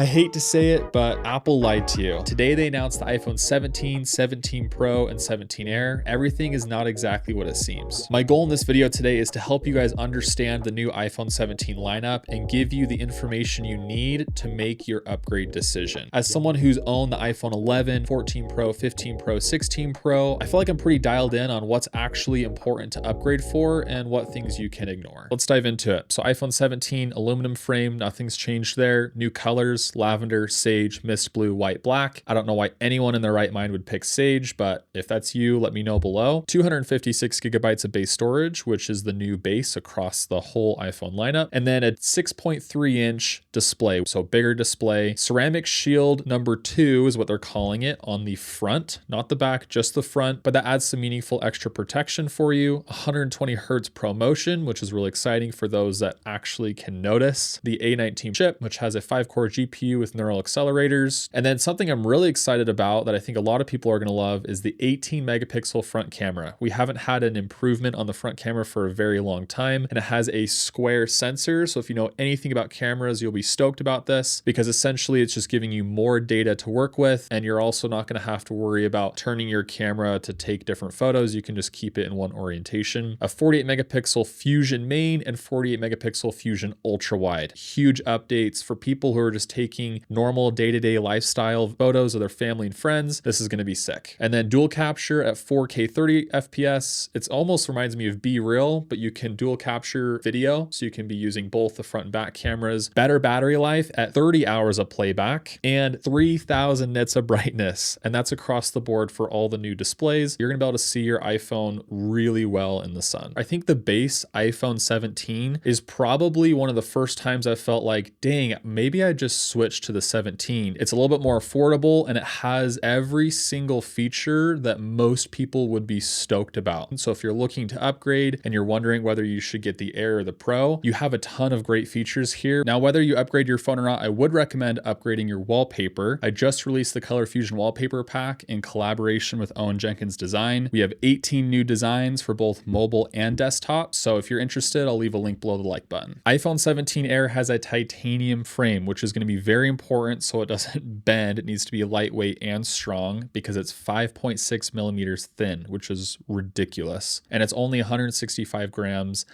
I hate to say it, but Apple lied to you. Today they announced the iPhone 17, 17 Pro, and 17 Air. Everything is not exactly what it seems. My goal in this video today is to help you guys understand the new iPhone 17 lineup and give you the information you need to make your upgrade decision. As someone who's owned the iPhone 11, 14 Pro, 15 Pro, 16 Pro, I feel like I'm pretty dialed in on what's actually important to upgrade for and what things you can ignore. Let's dive into it. So iPhone 17, aluminum frame, nothing's changed there. New colors, lavender, sage, mist blue, white, black. I don't know why anyone in their right mind would pick sage, but if that's you, let me know below. 256 gigabytes of base storage, which is the new base across the whole iPhone lineup. And then a 6.3-inch display, so bigger display. Ceramic shield number 2 is what they're calling it on the front, not the back, just the front, but that adds some meaningful extra protection for you. 120 hertz ProMotion, which is really exciting for those that actually can notice. The A19 chip, which has a 5-core GPU with neural accelerators. And then something I'm really excited about that I think a lot of people are going to love is the 18 megapixel front camera. We haven't had an improvement on the front camera for a very long time, and it has a square sensor. So if you know anything about cameras, you'll be stoked about this because essentially it's just giving you more data to work with, and you're also not going to have to worry about turning your camera to take different photos. You can just keep it in one orientation. A 48 megapixel Fusion main and 48 megapixel Fusion ultra wide. Huge updates for people who are just taking normal day-to-day lifestyle photos of their family and friends. This is going to be sick. And then dual capture at 4K 30 FPS. It almost reminds me of Be Real, but you can dual capture video, so you can be using both the front and back cameras. Better battery life at 30 hours of playback and 3000 nits of brightness. And that's across the board for all the new displays. You're going to be able to see your iPhone really well in the sun. I think the base iPhone 17 is probably one of the first times I felt like, dang, maybe I just switched to the 17. It's a little bit more affordable and it has every single feature that most people would be stoked about. So if you're looking to upgrade and you're wondering whether you should get the Air or the Pro, you have a ton of great features here. Now, whether you upgrade your phone or not, I would recommend upgrading your wallpaper. I just released the Color Fusion Wallpaper Pack in collaboration with Owen Jenkins Design. We have 18 new designs for both mobile and desktop. So if you're interested, I'll leave a link below the like button. iPhone 17 Air has a titanium frame, which is going to be very important so it doesn't bend. It needs to be lightweight and strong because it's 5.6 millimeters thin, which is ridiculous. And it's only 165 grams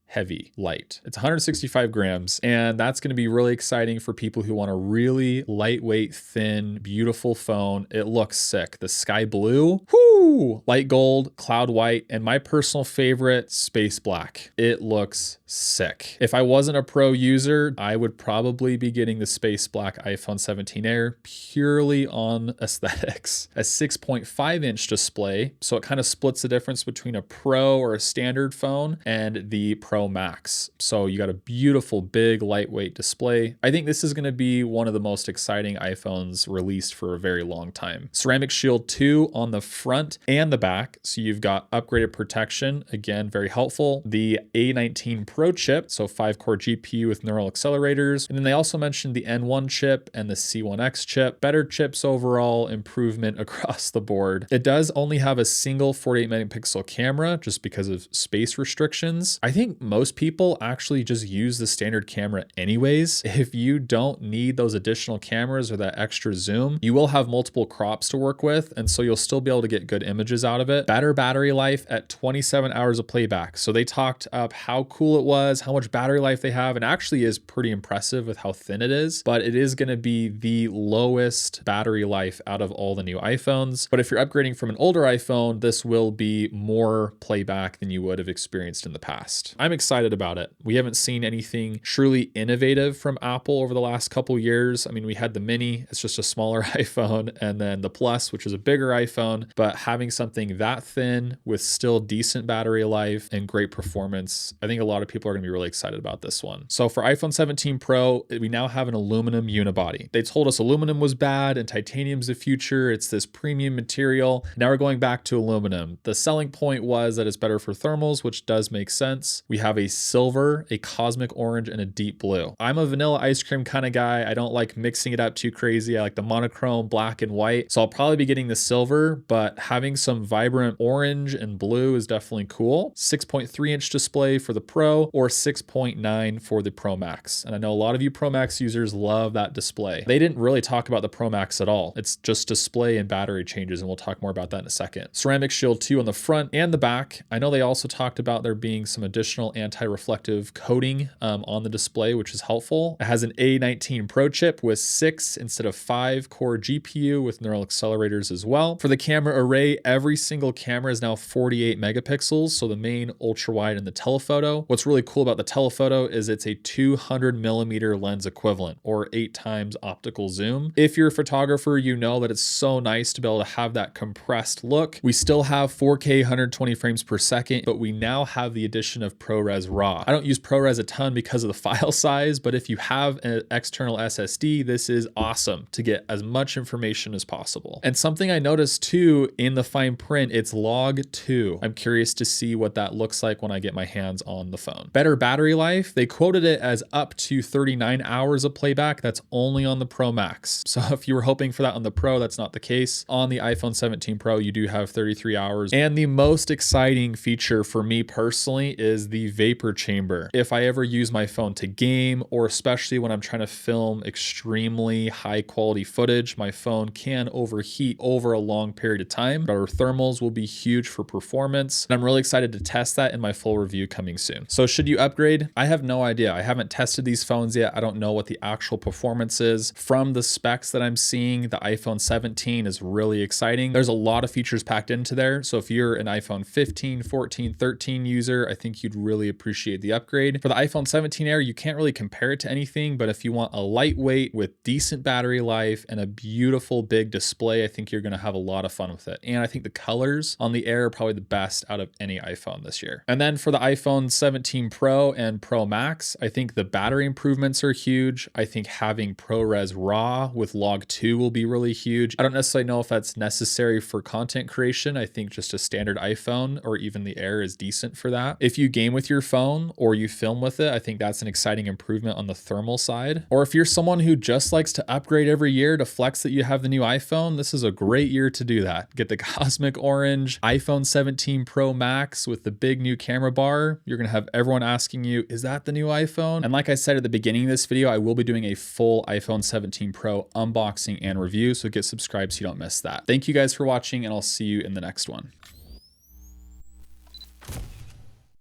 heavy, light. It's 165 grams, and that's going to be really exciting for people who want a really lightweight, thin, beautiful phone. It looks sick. The sky blue, whoo, light gold, cloud white, and my personal favorite, space black. It looks sick. If I wasn't a pro user, I would probably be getting the space black iPhone 17 Air purely on aesthetics. A 6.5-inch display, so it kind of splits the difference between a Pro or a standard phone and the Pro Max. So you got a beautiful, big, lightweight display. I think this is going to be one of the most exciting iPhones released for a very long time. Ceramic Shield 2 on the front and the back. So you've got upgraded protection. Again, very helpful. The A19 Pro chip, so 5-core GPU with neural accelerators. And then they also mentioned the N1 chip and the C1X chip. Better chips overall, improvement across the board. It does only have a single 48 megapixel camera just because of space restrictions. I think most people actually just use the standard camera anyways. If you don't need those additional cameras or that extra zoom, you will have multiple crops to work with, and so you'll still be able to get good images out of it. Better battery life at 27 hours of playback. So they talked up how cool it was, how much battery life they have, and actually is pretty impressive with how thin it is, but it is going to be the lowest battery life out of all the new iPhones. But if you're upgrading from an older iPhone, this will be more playback than you would have experienced in the past. I'm excited about it. We haven't seen anything truly innovative from Apple over the last couple years. I mean, we had the Mini, it's just a smaller iPhone, and then the Plus, which is a bigger iPhone, but having something that thin with still decent battery life and great performance, I think a lot of people are going to be really excited about this one. So for iPhone 17 Pro, we now have an aluminum unibody. They told us aluminum was bad and titanium's the future. It's this premium material. Now we're going back to aluminum. The selling point was that it's better for thermals, which does make sense. We have a silver, a cosmic orange, and a deep blue. I'm a vanilla ice cream kind of guy. I don't like mixing it up too crazy. I like the monochrome black and white. So I'll probably be getting the silver, but having some vibrant orange and blue is definitely cool. 6.3-inch display for the Pro, Pro or 6.9 for the Pro Max. And I know a lot of you Pro Max users love that display. They didn't really talk about the Pro Max at all. It's just display and battery changes, and we'll talk more about that in a second. Ceramic Shield 2 on the front and the back. I know they also talked about there being some additional anti-reflective coating on the display, which is helpful. It has an A19 Pro chip with 6 instead of 5 core GPU with neural accelerators as well. For the camera array, every single camera is now 48 megapixels, so the main, ultra wide, and the telephoto. What's really cool about the telephoto is it's a 200 millimeter lens equivalent, or 8 times optical zoom. If you're a photographer, you know that it's so nice to be able to have that compressed look. We still have 4K 120 frames per second, but we now have the addition of ProRes RAW. I don't use ProRes a ton because of the file size, but if you have an external SSD, this is awesome to get as much information as possible. And something I noticed too in the fine print, it's log 2. I'm curious to see what that looks like when I get my hands on the phone. Better battery life, they quoted it as up to 39 hours of playback. That's only on the Pro Max. So if you were hoping for that on the Pro, that's not the case. On the iPhone 17 Pro, you do have 33 hours. And the most exciting feature for me personally is the vapor chamber. If I ever use my phone to game, or especially when I'm trying to film extremely high quality footage, my phone can overheat over a long period of time. Our thermals will be huge for performance. And I'm really excited to test that in my full review coming soon. So should you upgrade? I have no idea. I haven't tested these phones yet. I don't know what the actual performance is. From the specs that I'm seeing, the iPhone 17 is really exciting. There's a lot of features packed into there. So if you're an iPhone 15, 14, 13 user, I think you'd really appreciate the upgrade. For the iPhone 17 Air, you can't really compare it to anything, but if you want a lightweight with decent battery life and a beautiful big display, I think you're going to have a lot of fun with it. And I think the colors on the Air are probably the best out of any iPhone this year. And then for the iPhone 17 Pro and Pro Max, I think the battery improvements are huge. I think having ProRes RAW with log 2 will be really huge. I don't necessarily know if that's necessary for content creation. I think just a standard iPhone or even the Air is decent for that. If you game with your phone or you film with it, I think that's an exciting improvement on the thermal side. Or if you're someone who just likes to upgrade every year to flex that you have the new iPhone, this is a great year to do that. Get the cosmic orange iPhone 17 Pro Max with the big new camera bar. You're going to have everyone asking you, is that the new iPhone? And like I said at the beginning of this video, I will be doing a full iPhone 17 Pro unboxing and review, so get subscribed so you don't miss that. Thank you guys for watching, and I'll see you in the next one.